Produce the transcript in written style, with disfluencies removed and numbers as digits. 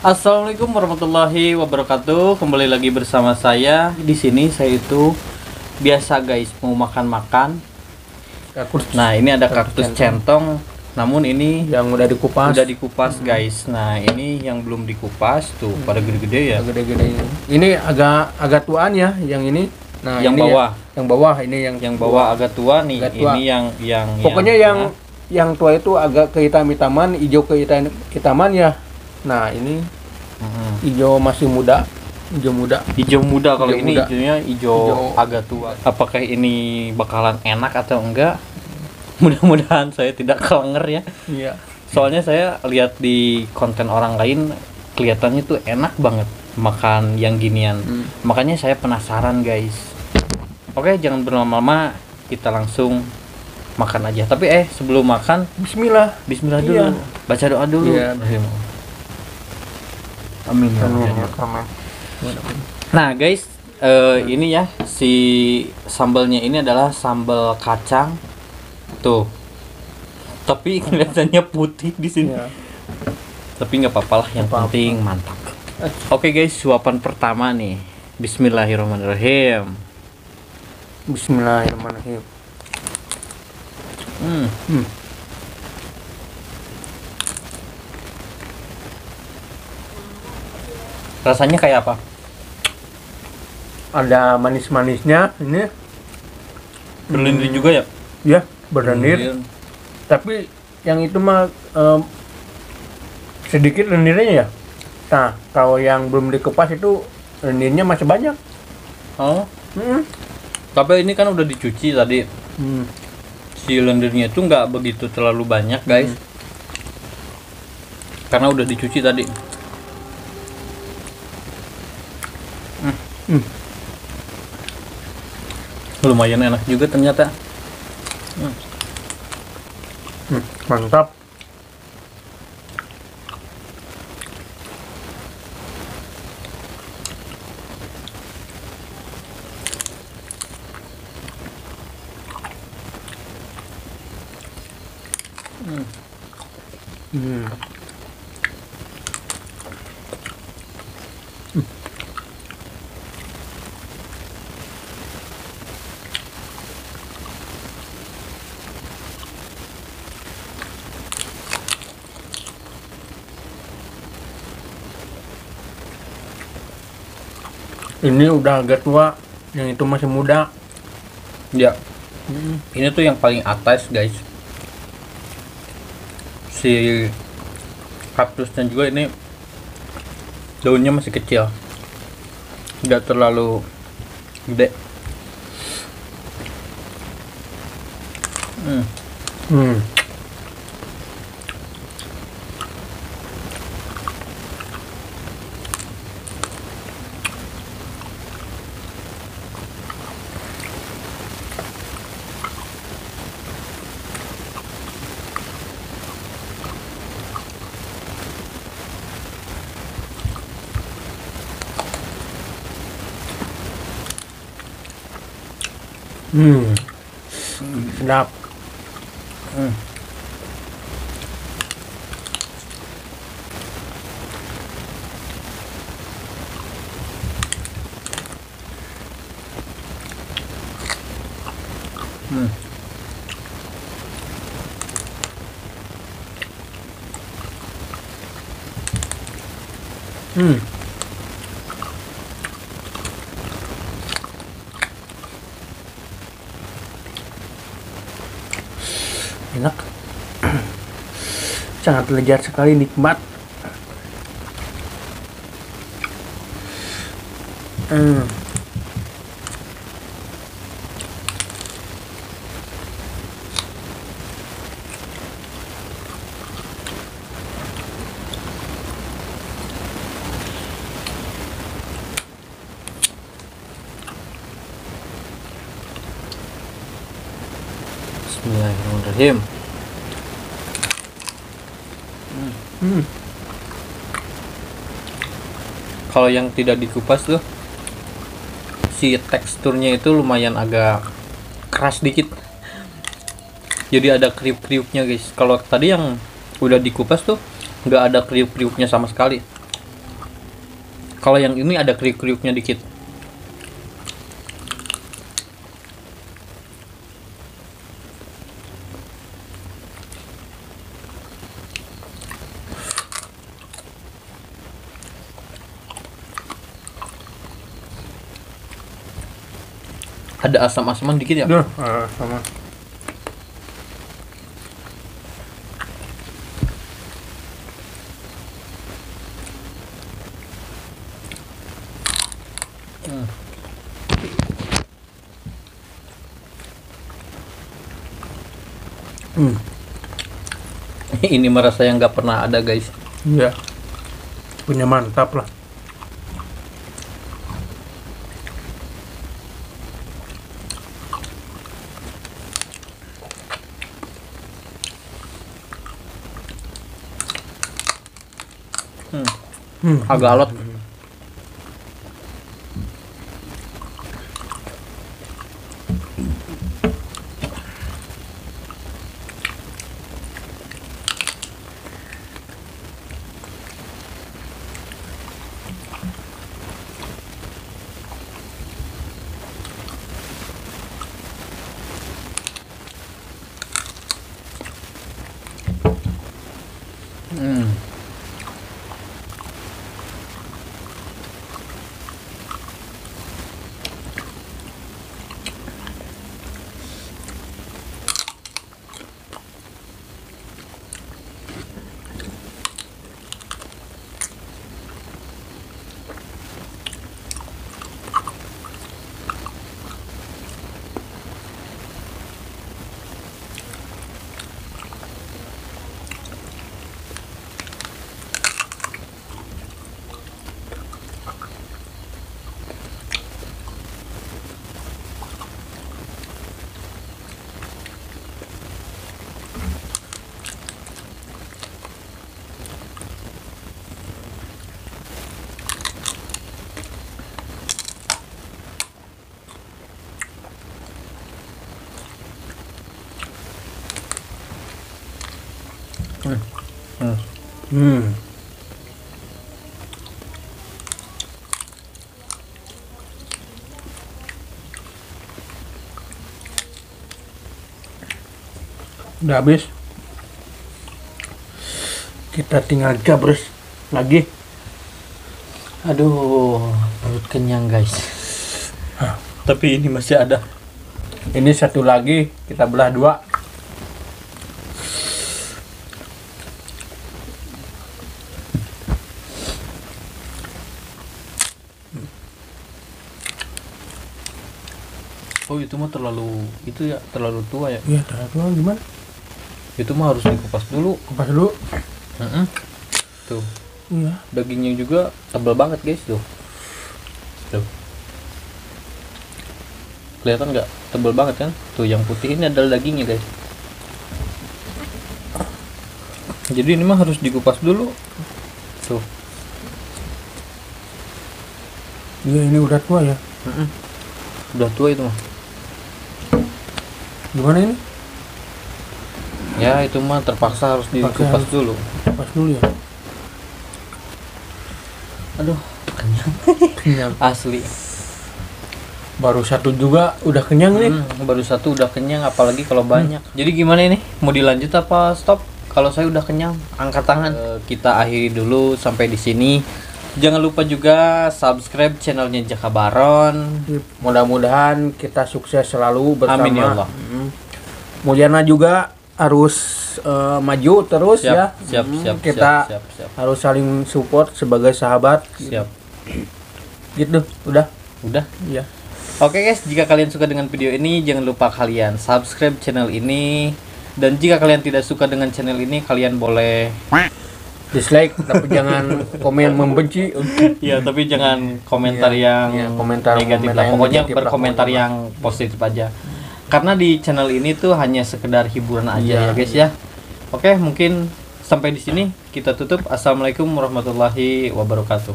Assalamualaikum warahmatullahi wabarakatuh. Kembali lagi bersama saya. Di sini saya itu biasa guys mau makan-makan. Nah, ini ada kaktus centong. Namun ini yang udah dikupas. Guys. Nah, ini yang belum dikupas tuh pada gede-gede ya. Gede-gede ini. Ini agak tuaan ya, yang ini. Nah, yang ini bawah. Yang bawah ini yang bawah agak tua nih. Agak tua. Ini yang pokoknya yang tua itu agak kehitam-hitaman, hijau kehitaman ya. Nah, ini hijau masih muda. Hijau muda. Kalau ini muda. hijaunya hijau agak tua. Apakah ini bakalan enak atau enggak? Mudah-mudahan saya tidak kelenger ya. Iya. Soalnya saya lihat di konten orang lain kelihatannya tuh enak banget makan yang ginian. Makanya saya penasaran guys. Oke, jangan berlama-lama, kita langsung makan aja. Tapi sebelum makan, Bismillah dulu. Iya. Baca doa dulu. Iya. Amin. Nah guys, ini ya si sambalnya ini adalah sambal kacang. Tuh. Tapi kelihatannya putih di sini. Iya. Tapi nggak apa-apa lah, yang penting mantap. Oke guys, suapan pertama nih. Bismillahirrahmanirrahim. Bismillahirrahmanirrahim. Rasanya kayak apa? Ada manis-manisnya ini. Berlendir juga ya? Ya, berlendir. Tapi yang itu mah sedikit lendirnya ya. Nah, kalau yang belum dikupas itu lendirnya masih banyak. Oh. Tapi ini kan udah dicuci tadi. Si lendirnya itu nggak begitu terlalu banyak guys. Karena udah dicuci tadi. Lumayan enak juga ternyata. Mantap. Ini udah agak tua, yang itu masih muda. Ya. Ini tuh yang paling atas guys. Si kaktusnya juga ini daunnya masih kecil, nggak terlalu gede. Sedap. Enak. Sangat lezat sekali, nikmat. Bismillahirrahmanirrahim. Kalau yang tidak dikupas tuh si teksturnya itu lumayan agak keras dikit. Jadi ada kriuk-kriuknya guys. Kalau tadi yang udah dikupas tuh nggak ada kriuk-kriuknya sama sekali. Kalau yang ini ada kriuk-kriuknya dikit. Ada asam-asaman dikit ya? Duh, sama. Ini merasa yang nggak pernah ada guys. Iya. Punya mantap lah. Agak alot. Udah habis. Kita tinggal gabrus lagi. Aduh, perut kenyang guys. Tapi ini masih ada. Ini satu lagi kita belah dua. Oh itu mah terlalu tua ya? Iya terlalu tua gimana? Itu mah harus dikupas dulu. Kupas dulu. Tuh. Iya. Dagingnya juga tebal banget guys tuh. Tuh. Kelihatan nggak? Tebal banget kan? Tuh yang putih ini adalah dagingnya guys. Jadi ini mah harus dikupas dulu. Tuh. Iya ini udah tua ya. Udah tua itu mah. Gimana ini? Ya itu mah terpaksa harus dikupas dulu. Kupas dulu ya. Aduh, kenyang. Asli. Baru satu juga udah kenyang nih. Baru satu udah kenyang, apalagi kalau banyak. Jadi gimana ini? Mau dilanjut apa stop? Kalau saya udah kenyang, angkat tangan. Kita akhiri dulu sampai di sini. Jangan lupa juga subscribe channelnya Jaka Baron. Mudah-mudahan kita sukses selalu bersama. Amin ya Allah. Mulyana juga harus maju terus ya. Siap. Harus saling support sebagai sahabat. Siap. Gitu, udah. Udah. Iya. Oke guys, jika kalian suka dengan video ini, jangan lupa kalian subscribe channel ini. Dan jika kalian tidak suka dengan channel ini, kalian boleh dislike, tapi jangan komen membenci. Iya, tapi jangan komentar yang komentar negatif lah. Pokoknya berkomentar yang positif aja. Karena di channel ini tuh hanya sekedar hiburan aja ya guys ya. Oke, mungkin sampai di sini kita tutup. Assalamualaikum warahmatullahi wabarakatuh.